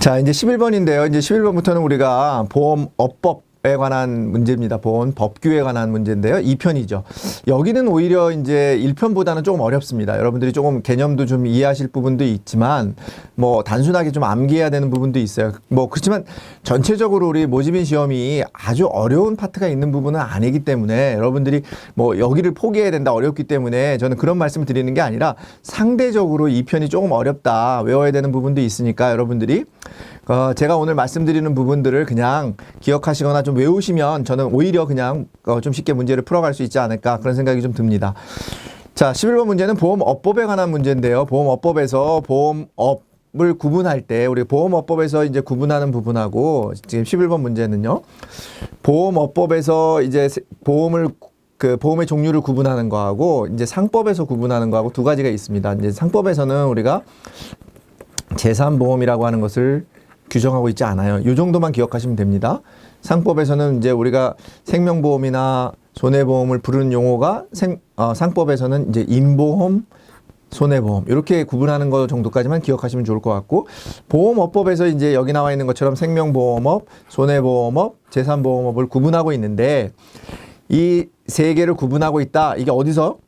자, 이제 11번인데요. 이제 11번부터는 우리가 보험업법에 관한 문제입니다. 보험 법규에 관한 문제인데요. 2편이죠. 여기는 오히려 이제 1편보다는 조금 어렵습니다. 여러분들이 조금 개념도 좀 이해하실 부분도 있지만 뭐 단순하게 좀 암기해야 되는 부분도 있어요. 뭐 그렇지만 전체적으로 우리 모집인 시험이 아주 어려운 파트가 있는 부분은 아니기 때문에 여러분들이 뭐 여기를 포기해야 된다, 어렵기 때문에 저는 그런 말씀을 드리는 게 아니라 상대적으로 2편이 조금 어렵다, 외워야 되는 부분도 있으니까 여러분들이 제가 오늘 말씀드리는 부분들을 그냥 기억하시거나 좀 외우시면 저는 오히려 그냥 좀 쉽게 문제를 풀어갈 수 있지 않을까, 그런 생각이 좀 듭니다. 자, 11번 문제는 보험업법에 관한 문제인데요. 보험업법에서 보험업을 구분할 때 우리 보험업법에서 이제 구분하는 부분하고 지금 11번 문제는요. 보험업법에서 이제 보험의 종류를 구분하는 거하고 이제 상법에서 구분하는 거하고 두 가지가 있습니다. 이제 상법에서는 우리가 재산보험이라고 하는 것을 규정하고 있지 않아요. 이 정도만 기억하시면 됩니다. 상법에서는 이제 우리가 생명보험이나 손해보험을 부르는 용어가 상법에서는 이제 인보험, 손해보험 이렇게 구분하는 것 정도까지만 기억하시면 좋을 것 같고, 보험업법에서 이제 여기 나와 있는 것처럼 생명보험업, 손해보험업, 재산보험업을 구분하고 있는데 이 세 개를 구분하고 있다. 이게 어디서?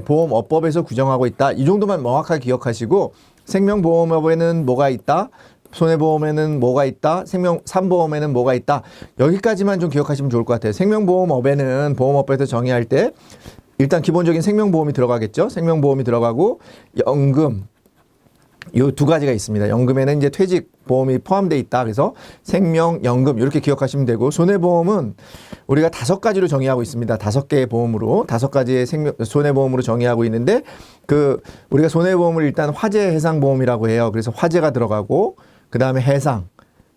보험업법에서 규정하고 있다. 이 정도만 명확하게 기억하시고, 생명보험업에는 뭐가 있다, 손해보험에는 뭐가 있다, 산보험에는 뭐가 있다, 여기까지만 좀 기억하시면 좋을 것 같아요. 생명보험업에는 보험업에서 정의할 때 일단 기본적인 생명보험이 들어가겠죠. 생명보험이 들어가고 연금, 요 두 가지가 있습니다. 연금에는 이제 퇴직보험이 포함되어 있다. 그래서 생명, 연금 이렇게 기억하시면 되고, 손해보험은 우리가 5가지로 정의하고 있습니다. 5개의 보험으로, 5가지의 손해보험으로 정의하고 있는데, 우리가 손해보험을 일단 화재 해상보험이라고 해요. 그래서 화재가 들어가고, 그 다음에 해상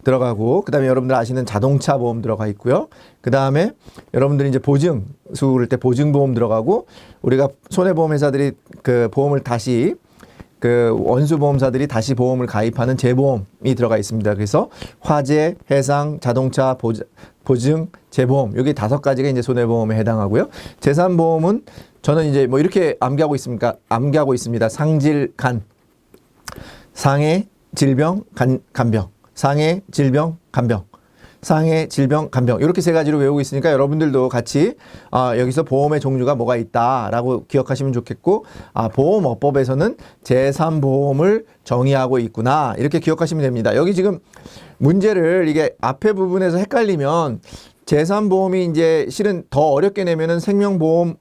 들어가고, 그 다음에 여러분들 아시는 자동차 보험 들어가 있고요. 그 다음에 여러분들이 이제 보증, 수을 때 보증보험 들어가고, 우리가 손해보험 회사들이 그 보험을 다시 원수보험사들이 다시 보험을 가입하는 재보험이 들어가 있습니다. 그래서 화재, 해상, 자동차, 보증, 재보험, 여기 5가지가 이제 손해보험에 해당하고요. 재산보험은 저는 이제 뭐 이렇게 암기하고 있습니다. 상질, 간, 상해, 질병, 간병, 상해, 질병, 간병, 상해, 질병, 간병, 이렇게 3가지로 외우고 있으니까 여러분들도 같이 여기서 보험의 종류가 뭐가 있다라고 기억하시면 좋겠고, 보험업법에서는 재산보험을 정의하고 있구나, 이렇게 기억하시면 됩니다. 여기 지금 문제를 이게 앞에 부분에서 헷갈리면 재산보험이 이제 실은 더 어렵게 내면은 생명보험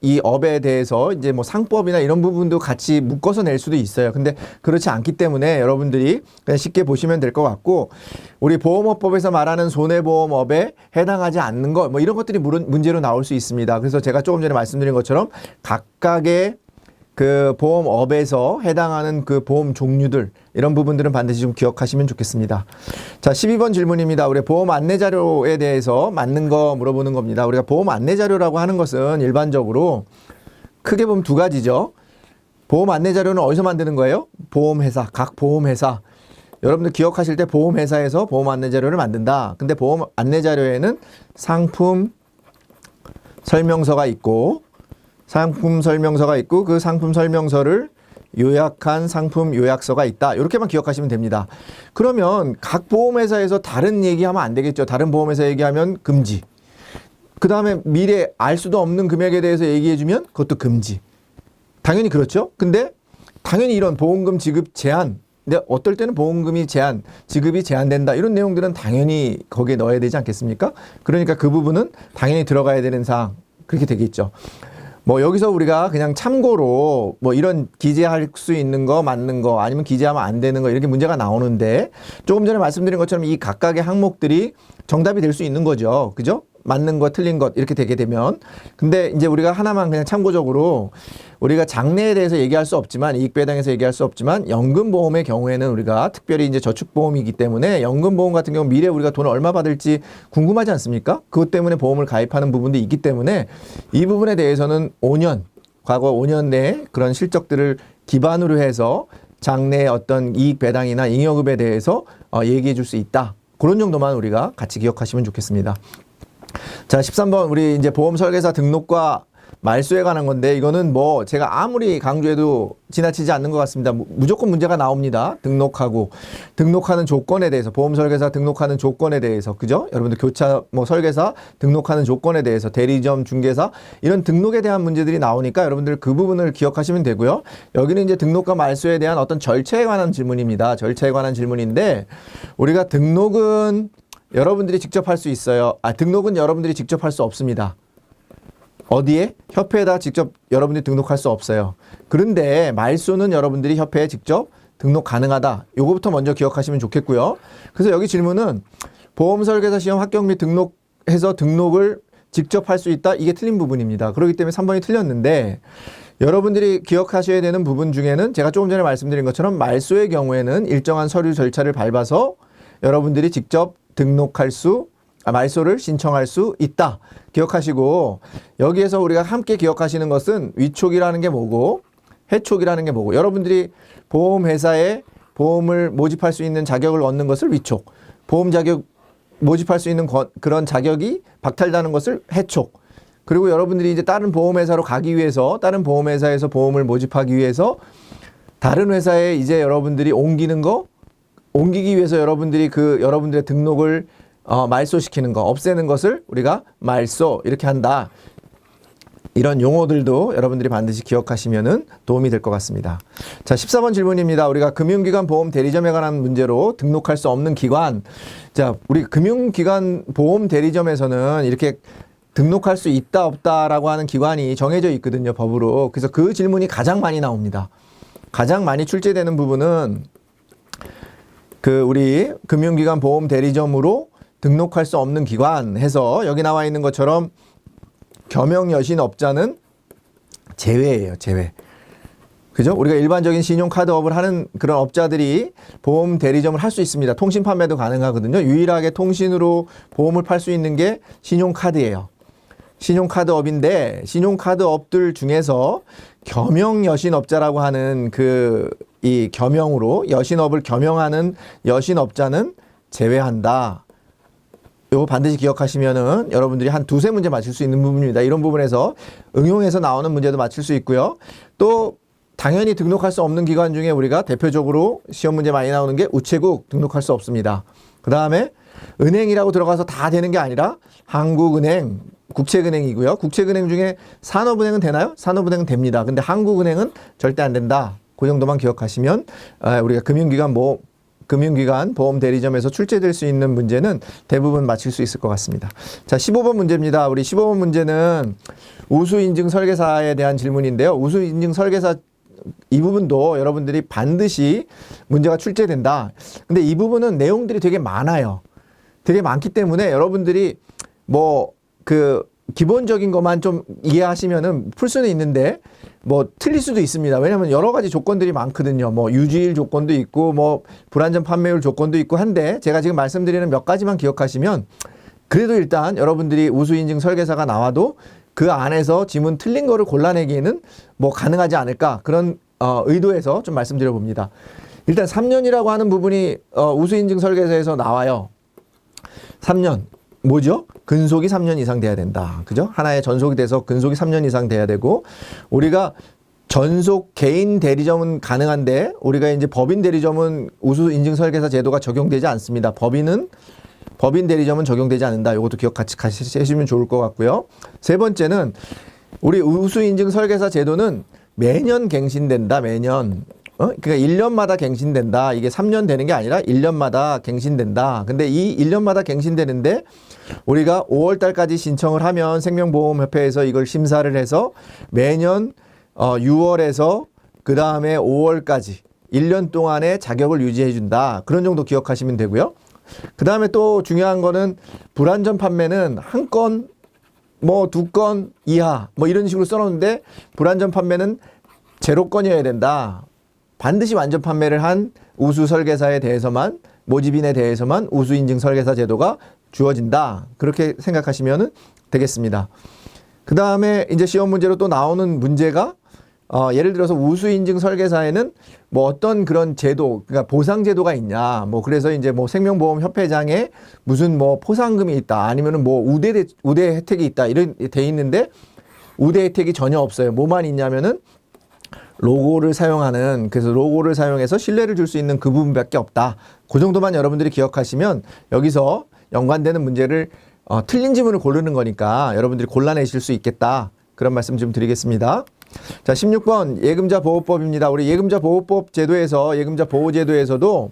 이 업에 대해서 이제 뭐 상법이나 이런 부분도 같이 묶어서 낼 수도 있어요. 근데 그렇지 않기 때문에 여러분들이 그냥 쉽게 보시면 될 것 같고, 우리 보험업법에서 말하는 손해보험업에 해당하지 않는 것, 뭐 이런 것들이 문제로 나올 수 있습니다. 그래서 제가 조금 전에 말씀드린 것처럼 각각의 그 보험업에서 해당하는 그 보험 종류들, 이런 부분들은 반드시 좀 기억하시면 좋겠습니다. 자, 12번 질문입니다. 우리 보험 안내자료에 대해서 맞는 거 물어보는 겁니다. 우리가 보험 안내자료라고 하는 것은 일반적으로 크게 보면 2가지죠. 보험 안내자료는 어디서 만드는 거예요? 보험회사, 각 보험회사. 여러분들 기억하실 때 보험회사에서 보험 안내자료를 만든다. 근데 보험 안내자료에는 상품 설명서가 있고, 그 상품 설명서를 요약한 상품 요약서가 있다. 이렇게만 기억하시면 됩니다. 그러면 각 보험회사에서 다른 얘기하면 안 되겠죠. 다른 보험회사 얘기하면 금지. 그 다음에 미래 알 수도 없는 금액에 대해서 얘기해주면 그것도 금지. 당연히 그렇죠. 근데 당연히 이런 보험금 지급 제한, 근데 어떨 때는 보험금이 지급이 제한된다, 이런 내용들은 당연히 거기에 넣어야 되지 않겠습니까? 그러니까 그 부분은 당연히 들어가야 되는 사항, 그렇게 되겠죠. 뭐 여기서 우리가 그냥 참고로 뭐 이런 기재할 수 있는 거, 맞는 거, 아니면 기재하면 안 되는 거, 이렇게 문제가 나오는데, 조금 전에 말씀드린 것처럼 이 각각의 항목들이 정답이 될 수 있는 거죠. 그죠? 맞는 것, 틀린 것, 이렇게 되게 되면. 근데 이제 우리가 하나만 그냥 참고적으로, 우리가 장래에 대해서 얘기할 수 없지만, 이익배당에서 얘기할 수 없지만, 연금보험의 경우에는 우리가 특별히 이제 저축보험이기 때문에 연금보험 같은 경우 미래에 우리가 돈을 얼마 받을지 궁금하지 않습니까? 그것 때문에 보험을 가입하는 부분도 있기 때문에 이 부분에 대해서는 과거 5년 내에 그런 실적들을 기반으로 해서 장래의 어떤 이익배당이나 잉여금에 대해서 얘기해 줄 수 있다. 그런 정도만 우리가 같이 기억하시면 좋겠습니다. 자, 13번 우리 이제 보험 설계사 등록과 말소에 관한 건데 이거는 뭐 제가 아무리 강조해도 지나치지 않는 것 같습니다. 무조건 문제가 나옵니다. 등록하는 조건에 대해서, 보험 설계사 등록하는 조건에 대해서, 그죠? 여러분들 교차 뭐 설계사 등록하는 조건에 대해서, 대리점 중개사 이런 등록에 대한 문제들이 나오니까 여러분들 그 부분을 기억하시면 되고요. 여기는 이제 등록과 말소에 대한 어떤 절차에 관한 질문입니다. 절차에 관한 질문인데 우리가 등록은 여러분들이 직접 할 수 있어요. 등록은 여러분들이 직접 할 수 없습니다. 어디에? 협회에다 직접 여러분들이 등록할 수 없어요. 그런데 말소는 여러분들이 협회에 직접 등록 가능하다. 요거부터 먼저 기억하시면 좋겠고요. 그래서 여기 질문은 보험설계사 시험 합격 및 등록해서 등록을 직접 할 수 있다. 이게 틀린 부분입니다. 그렇기 때문에 3번이 틀렸는데 여러분들이 기억하셔야 되는 부분 중에는 제가 조금 전에 말씀드린 것처럼 말소의 경우에는 일정한 서류 절차를 밟아서 여러분들이 직접 말소를 신청할 수 있다. 기억하시고 여기에서 우리가 함께 기억하시는 것은 위촉이라는 게 뭐고 해촉이라는 게 뭐고 여러분들이 보험회사에 보험을 모집할 수 있는 자격을 얻는 것을 위촉, 보험 자격 모집할 수 있는 그런 자격이 박탈되는 것을 해촉, 그리고 여러분들이 이제 다른 보험회사로 가기 위해서 다른 보험회사에서 보험을 모집하기 위해서 다른 회사에 이제 여러분들이 옮기기 위해서 여러분들이 여러분들의 등록을 말소시키는 거, 없애는 것을 우리가 말소 이렇게 한다. 이런 용어들도 여러분들이 반드시 기억하시면 도움이 될 것 같습니다. 자, 14번 질문입니다. 우리가 금융기관 보험 대리점에 관한 문제로 등록할 수 없는 기관. 자, 우리 금융기관 보험 대리점에서는 이렇게 등록할 수 있다 없다라고 하는 기관이 정해져 있거든요, 법으로. 그래서 그 질문이 가장 많이 나옵니다. 가장 많이 출제되는 부분은 우리 금융기관 보험 대리점으로 등록할 수 없는 기관 해서 여기 나와 있는 것처럼 겸용여신업자는 제외예요, 제외. 그죠? 우리가 일반적인 신용카드업을 하는 그런 업자들이 보험 대리점을 할 수 있습니다. 통신 판매도 가능하거든요. 유일하게 통신으로 보험을 팔 수 있는 게 신용카드예요. 신용카드업인데 신용카드업들 중에서 겸용여신업자라고 하는 이 겸용으로 여신업을 겸용하는 여신업자는 제외한다. 요거 반드시 기억하시면은 여러분들이 한 두세 문제 맞출 수 있는 부분입니다. 이런 부분에서 응용해서 나오는 문제도 맞출 수 있고요. 또 당연히 등록할 수 없는 기관 중에 우리가 대표적으로 시험 문제 많이 나오는 게 우체국 등록할 수 없습니다. 그 다음에 은행이라고 들어가서 다 되는 게 아니라 한국은행, 국책은행이고요. 국책은행 중에 산업은행은 되나요? 산업은행은 됩니다. 근데 한국은행은 절대 안 된다. 그 정도만 기억하시면 우리가 금융기관 보험 대리점에서 출제될 수 있는 문제는 대부분 맞힐 수 있을 것 같습니다. 자, 15번 문제입니다. 우리 15번 문제는 우수인증 설계사에 대한 질문인데요. 우수인증 설계사 이 부분도 여러분들이 반드시 문제가 출제된다. 근데 이 부분은 내용들이 되게 많아요. 되게 많기 때문에 여러분들이 기본적인 것만 좀 이해하시면은 풀 수는 있는데 틀릴 수도 있습니다. 왜냐하면 여러 가지 조건들이 많거든요. 유지일 조건도 있고 불안전 판매율 조건도 있고 한데 제가 지금 말씀드리는 몇 가지만 기억하시면 그래도 일단 여러분들이 우수인증 설계사가 나와도 그 안에서 지문 틀린 거를 골라내기에는 가능하지 않을까 그런 의도에서 좀 말씀드려 봅니다. 일단 3년이라고 하는 부분이 우수인증 설계사에서 나와요. 3년. 뭐죠? 근속이 3년 이상 돼야 된다. 그죠? 하나의 전속이 돼서 근속이 3년 이상 돼야 되고, 우리가 전속 개인 대리점은 가능한데, 우리가 이제 법인 대리점은 우수 인증 설계사 제도가 적용되지 않습니다. 법인 대리점은 적용되지 않는다. 이것도 기억 같이 하시면 좋을 것 같고요. 세 번째는 우리 우수 인증 설계사 제도는 매년 갱신된다. 매년. 그러니까 1년마다 갱신된다. 이게 3년 되는 게 아니라 1년마다 갱신된다. 근데 이 1년마다 갱신되는데 우리가 5월 달까지 신청을 하면 생명보험협회에서 이걸 심사를 해서 매년 6월에서 그 다음에 5월까지 1년 동안의 자격을 유지해 준다. 그런 정도 기억하시면 되고요. 그 다음에 또 중요한 거는 불안전 판매는 한 건, 두 건 이하 이런 식으로 써놓는데 불안전 판매는 0건이어야 된다. 반드시 완전 판매를 한 우수 설계사에 대해서만, 모집인에 대해서만 우수 인증 설계사 제도가 주어진다. 그렇게 생각하시면 되겠습니다. 그 다음에 이제 시험 문제로 또 나오는 문제가 예를 들어서 우수 인증 설계사에는 어떤 그런 제도, 그러니까 보상 제도가 있냐. 그래서 이제 생명보험 협회장에 무슨 포상금이 있다. 아니면은 우대 혜택이 있다. 이런 돼 있는데 우대 혜택이 전혀 없어요. 뭐만 있냐면은 로고를 사용하는, 그래서 로고를 사용해서 신뢰를 줄 수 있는 그 부분밖에 없다. 그 정도만 여러분들이 기억하시면 여기서 연관되는 문제를 틀린 지문을 고르는 거니까 여러분들이 골라내실 수 있겠다. 그런 말씀 좀 드리겠습니다. 자, 16번 예금자 보호법입니다. 우리 예금자 보호법 제도에서, 예금자 보호 제도에서도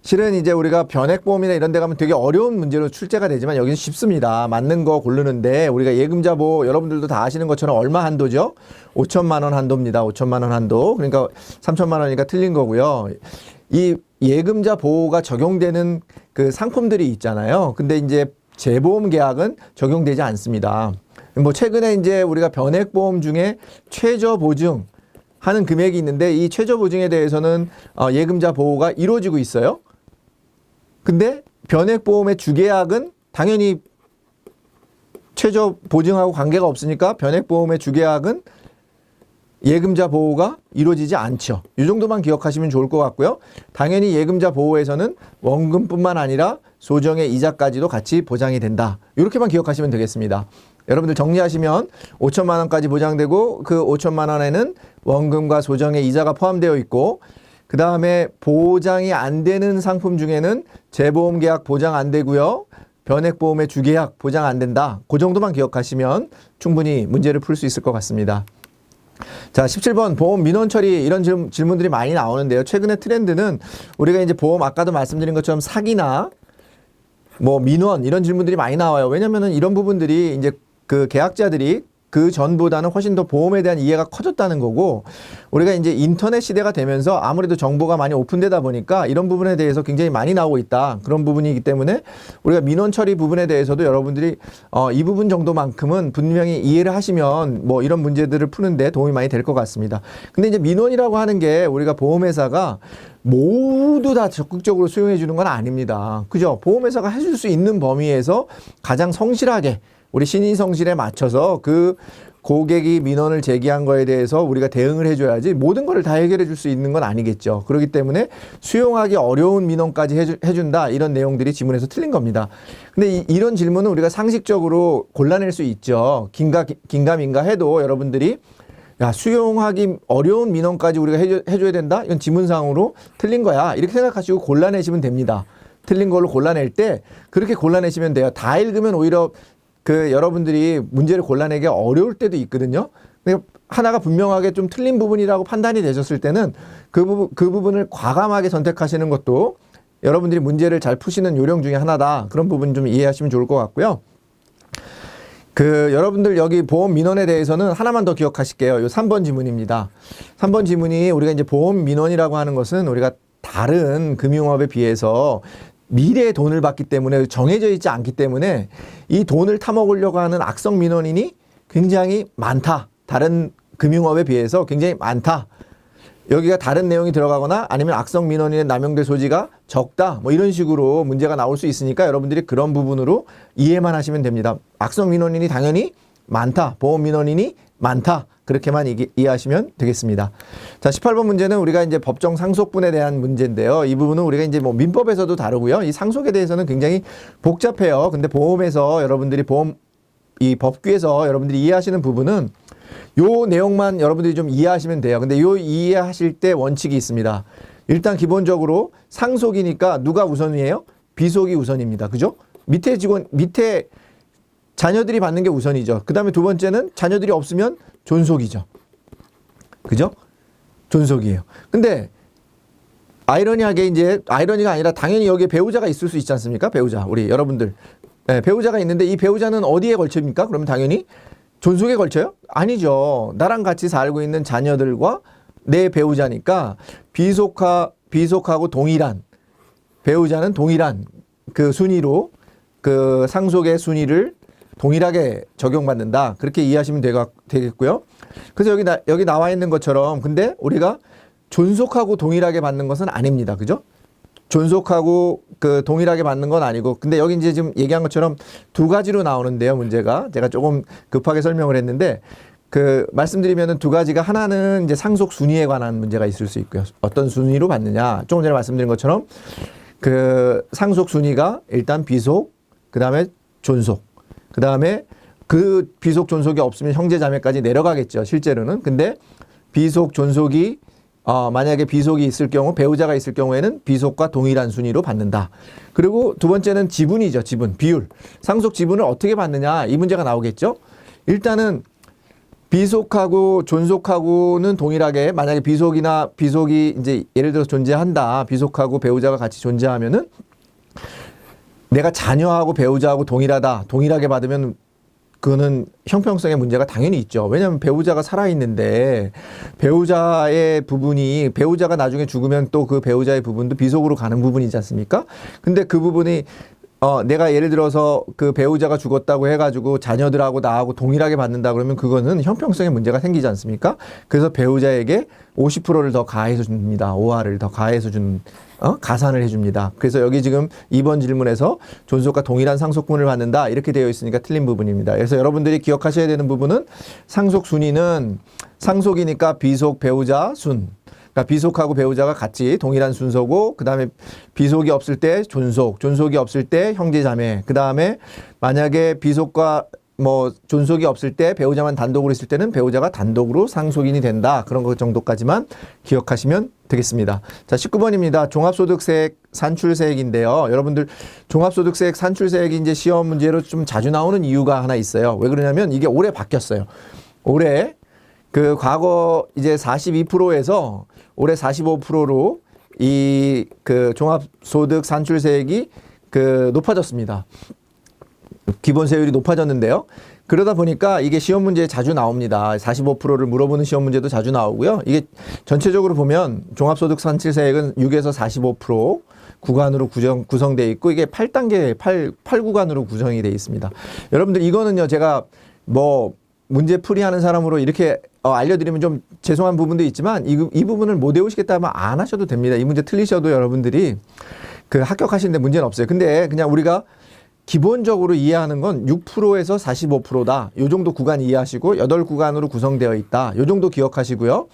실은 이제 우리가 변액보험이나 이런 데 가면 되게 어려운 문제로 출제가 되지만 여기는 쉽습니다. 맞는 거 고르는데 우리가 예금자 보호, 여러분들도 다 아시는 것처럼 얼마 한도죠? 5천만 원 한도입니다. 5천만 원 한도. 그러니까 3천만 원이니까 틀린 거고요. 이 예금자 보호가 적용되는 그 상품들이 있잖아요. 근데 이제 재보험 계약은 적용되지 않습니다. 뭐 최근에 이제 우리가 변액보험 중에 최저 보증 하는 금액이 있는데 이 최저 보증에 대해서는 예금자 보호가 이루어지고 있어요. 근데 변액보험의 주계약은 당연히 최저 보증하고 관계가 없으니까 변액보험의 주계약은 예금자 보호가 이루어지지 않죠. 이 정도만 기억하시면 좋을 것 같고요. 당연히 예금자 보호에서는 원금뿐만 아니라 소정의 이자까지도 같이 보장이 된다. 이렇게만 기억하시면 되겠습니다. 여러분들 정리하시면 5천만 원까지 보장되고 그 5천만 원에는 원금과 소정의 이자가 포함되어 있고 그 다음에 보장이 안 되는 상품 중에는 재보험 계약 보장 안 되고요. 변액보험의 주계약 보장 안 된다. 그 정도만 기억하시면 충분히 문제를 풀 수 있을 것 같습니다. 자, 17번 보험 민원 처리, 이런 질문들이 많이 나오는데요. 최근의 트렌드는 우리가 이제 보험 아까도 말씀드린 것처럼 사기나 뭐 민원 이런 질문들이 많이 나와요. 왜냐면은 이런 부분들이 이제 그 계약자들이 그 전보다는 훨씬 더 보험에 대한 이해가 커졌다는 거고, 우리가 이제 인터넷 시대가 되면서 아무래도 정보가 많이 오픈되다 보니까 이런 부분에 대해서 굉장히 많이 나오고 있다. 그런 부분이기 때문에 우리가 민원 처리 부분에 대해서도 여러분들이 이 부분 정도만큼은 분명히 이해를 하시면 뭐 이런 문제들을 푸는데 도움이 많이 될 것 같습니다. 근데 이제 민원이라고 하는 게 우리가 보험회사가 모두 다 적극적으로 수용해 주는 건 아닙니다. 그죠? 보험회사가 해줄 수 있는 범위에서 가장 성실하게 우리 신의 성실에 맞춰서 그 고객이 민원을 제기한 거에 대해서 우리가 대응을 해줘야지 모든 거를 다 해결해 줄 수 있는 건 아니겠죠. 그렇기 때문에 수용하기 어려운 민원까지 해준다. 이런 내용들이 지문에서 틀린 겁니다. 근데 이런 질문은 우리가 상식적으로 골라낼 수 있죠. 긴가민가 해도 여러분들이 야, 수용하기 어려운 민원까지 우리가 해줘야 된다? 이건 지문상으로 틀린 거야. 이렇게 생각하시고 골라내시면 됩니다. 틀린 걸로 골라낼 때 그렇게 골라내시면 돼요. 다 읽으면 오히려 여러분들이 문제를 골라내기 어려울 때도 있거든요. 하나가 분명하게 좀 틀린 부분이라고 판단이 되셨을 때는 그 부분을 과감하게 선택하시는 것도 여러분들이 문제를 잘 푸시는 요령 중에 하나다. 그런 부분 좀 이해하시면 좋을 것 같고요. 여러분들 여기 보험 민원에 대해서는 하나만 더 기억하실게요. 요 3번 지문입니다. 3번 지문이 우리가 이제 보험 민원이라고 하는 것은 우리가 다른 금융업에 비해서 미래에 돈을 받기 때문에 정해져 있지 않기 때문에 이 돈을 타먹으려고 하는 악성 민원인이 굉장히 많다. 다른 금융업에 비해서 굉장히 많다. 여기가 다른 내용이 들어가거나 아니면 악성 민원인의 남용될 소지가 적다. 뭐 이런 식으로 문제가 나올 수 있으니까 여러분들이 그런 부분으로 이해만 하시면 됩니다. 악성 민원인이 당연히 많다. 보험 민원인이 많다. 그렇게만 이해하시면 되겠습니다. 자, 18번 문제는 우리가 이제 법정 상속분에 대한 문제인데요. 이 부분은 우리가 이제 뭐 민법에서도 다루고요. 이 상속에 대해서는 굉장히 복잡해요. 근데 보험에서 여러분들이 이 법규에서 여러분들이 이해하시는 부분은 요 내용만 여러분들이 좀 이해하시면 돼요. 근데 요 이해하실 때 원칙이 있습니다. 일단 기본적으로 상속이니까 누가 우선이에요? 비속이 우선입니다. 그죠? 밑에 자녀들이 받는 게 우선이죠. 그 다음에 두 번째는 자녀들이 없으면 존속이죠. 그죠? 존속이에요. 근데 아이러니하게 이제 아이러니가 아니라 당연히 여기에 배우자가 있을 수 있지 않습니까? 배우자. 우리 여러분들. 네, 배우자가 있는데 이 배우자는 어디에 걸칩니까? 그러면 당연히 존속에 걸쳐요? 아니죠. 나랑 같이 살고 있는 자녀들과 내 배우자니까 비속하고 동일한 배우자는 동일한 그 순위로 그 상속의 순위를 동일하게 적용받는다. 그렇게 이해하시면 되겠고요. 그래서 여기 나와 있는 것처럼 근데 우리가 존속하고 동일하게 받는 것은 아닙니다. 그죠? 존속하고 동일하게 받는 건 아니고 근데 여기 이제 지금 얘기한 것처럼 두 가지로 나오는데요. 문제가 제가 조금 급하게 설명을 했는데 말씀드리면은 두 가지가 하나는 이제 상속 순위에 관한 문제가 있을 수 있고요. 어떤 순위로 받느냐. 조금 전에 말씀드린 것처럼 상속 순위가 일단 비속, 그 다음에 존속, 그 다음에 그 비속 존속이 없으면 형제 자매까지 내려가겠죠. 실제로는. 근데 비속 존속이 만약에 비속이 있을 경우, 배우자가 있을 경우에는 비속과 동일한 순위로 받는다. 그리고 두 번째는 지분이죠. 지분, 비율. 상속 지분을 어떻게 받느냐, 이 문제가 나오겠죠. 일단은 비속하고 존속하고는 동일하게, 만약에 비속이 이제 예를 들어서 존재한다. 비속하고 배우자가 같이 존재하면은 내가 자녀하고 배우자하고 동일하게 받으면 그거는 형평성의 문제가 당연히 있죠. 왜냐하면 배우자가 살아있는데 배우자의 부분이, 배우자가 나중에 죽으면 또 그 배우자의 부분도 비속으로 가는 부분이지 않습니까? 근데 그 부분이 내가 예를 들어서 그 배우자가 죽었다고 해가지고 자녀들하고 나하고 동일하게 받는다 그러면 그거는 형평성의 문제가 생기지 않습니까? 그래서 배우자에게 50%를 더 가해서 줍니다. 5화를 더 가해서 가산을 해줍니다. 그래서 여기 지금 2번 질문에서 존속과 동일한 상속분을 받는다 이렇게 되어 있으니까 틀린 부분입니다. 그래서 여러분들이 기억하셔야 되는 부분은 상속 순위는 상속이니까 비속, 배우자, 순. 그러니까 비속하고 배우자가 같이 동일한 순서고, 그 다음에 비속이 없을 때 존속, 존속이 없을 때 형제자매, 그 다음에 만약에 비속과 존속이 없을 때 배우자만 단독으로 있을 때는 배우자가 단독으로 상속인이 된다. 그런 것 정도까지만 기억하시면 되겠습니다. 자, 19번입니다. 종합소득세액 산출세액인데요. 여러분들 종합소득세액 산출세액이 이제 시험 문제로 좀 자주 나오는 이유가 하나 있어요. 왜 그러냐면 이게 올해 바뀌었어요. 올해 그 과거 이제 42%에서 올해 45%로 이 그 종합소득 산출세액이 그 높아졌습니다. 기본세율이 높아졌는데요. 그러다 보니까 이게 시험 문제에 자주 나옵니다. 45%를 물어보는 시험 문제도 자주 나오고요. 이게 전체적으로 보면 종합소득 산출세액은 6에서 45% 구간으로 구성되어 있고, 이게 8단계, 8구간으로 구성이 되어 있습니다. 여러분들 이거는요, 제가 문제 풀이하는 사람으로 이렇게 알려드리면 좀 죄송한 부분도 있지만 이 부분을 못 외우시겠다면 안 하셔도 됩니다. 이 문제 틀리셔도 여러분들이 그 합격하시는데 문제는 없어요. 근데 그냥 우리가 기본적으로 이해하는 건 6%에서 45%다. 요 정도 구간 이해하시고 8구간으로 구성되어 있다. 요 정도 기억하시고요.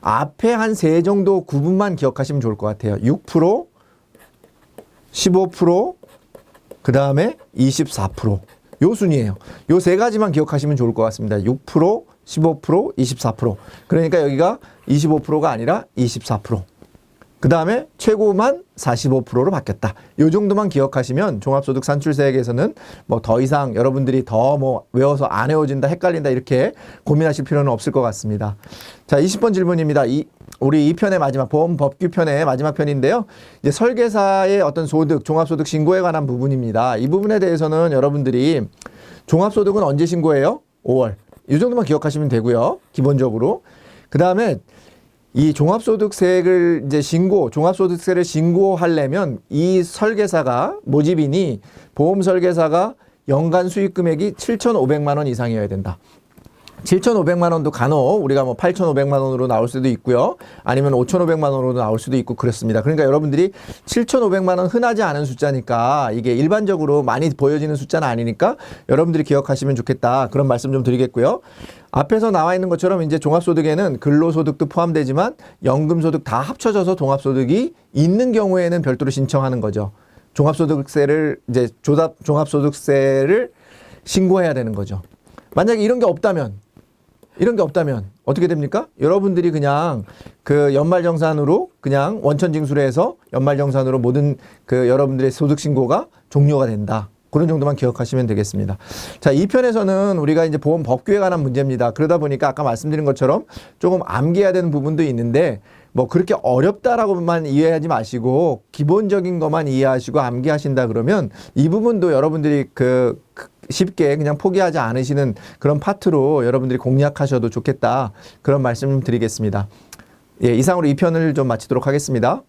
앞에 한 세 정도 구분만 기억하시면 좋을 것 같아요. 6%, 15%, 그 다음에 24%. 요 순이에요. 요 세 가지만 기억하시면 좋을 것 같습니다. 6%, 15%, 24%. 그러니까 여기가 25%가 아니라 24%. 그 다음에 최고만 45%로 바뀌었다. 요 정도만 기억하시면 종합소득 산출세액에서는 더 이상 여러분들이 더 외워서 안 외워진다, 헷갈린다 이렇게 고민하실 필요는 없을 것 같습니다. 자, 20번 질문입니다. 우리 이 편의 마지막 보험 법규 편의 마지막 편인데요. 이제 설계사의 어떤 소득, 종합소득 신고에 관한 부분입니다. 이 부분에 대해서는 여러분들이 종합소득은 언제 신고해요? 5월. 이 정도만 기억하시면 되고요. 기본적으로. 그 다음에 이 종합소득세를 이제 종합소득세를 신고하려면 이 설계사가, 모집인이 보험 설계사가 연간 수익 금액이 7,500만 원 이상이어야 된다. 7,500만 원도 간혹 우리가 8,500만 원으로 나올 수도 있고요. 아니면 5,500만 원으로 나올 수도 있고 그렇습니다. 그러니까 여러분들이 7,500만 원 흔하지 않은 숫자니까, 이게 일반적으로 많이 보여지는 숫자는 아니니까 여러분들이 기억하시면 좋겠다. 그런 말씀 좀 드리겠고요. 앞에서 나와 있는 것처럼 이제 종합소득에는 근로소득도 포함되지만 연금소득 다 합쳐져서 종합소득이 있는 경우에는 별도로 신청하는 거죠. 종합소득세를 신고해야 되는 거죠. 만약에 이런 게 없다면 어떻게 됩니까? 여러분들이 그냥 그 연말정산으로 그냥 원천징수를 해서 연말정산으로 모든 그 여러분들의 소득신고가 종료가 된다. 그런 정도만 기억하시면 되겠습니다. 자, 이 편에서는 우리가 이제 보험 법규에 관한 문제입니다. 그러다 보니까 아까 말씀드린 것처럼 조금 암기해야 되는 부분도 있는데 그렇게 어렵다라고만 이해하지 마시고 기본적인 것만 이해하시고 암기하신다 그러면 이 부분도 여러분들이 쉽게 그냥 포기하지 않으시는 그런 파트로 여러분들이 공략하셔도 좋겠다. 그런 말씀 드리겠습니다. 예, 이상으로 이 편을 좀 마치도록 하겠습니다.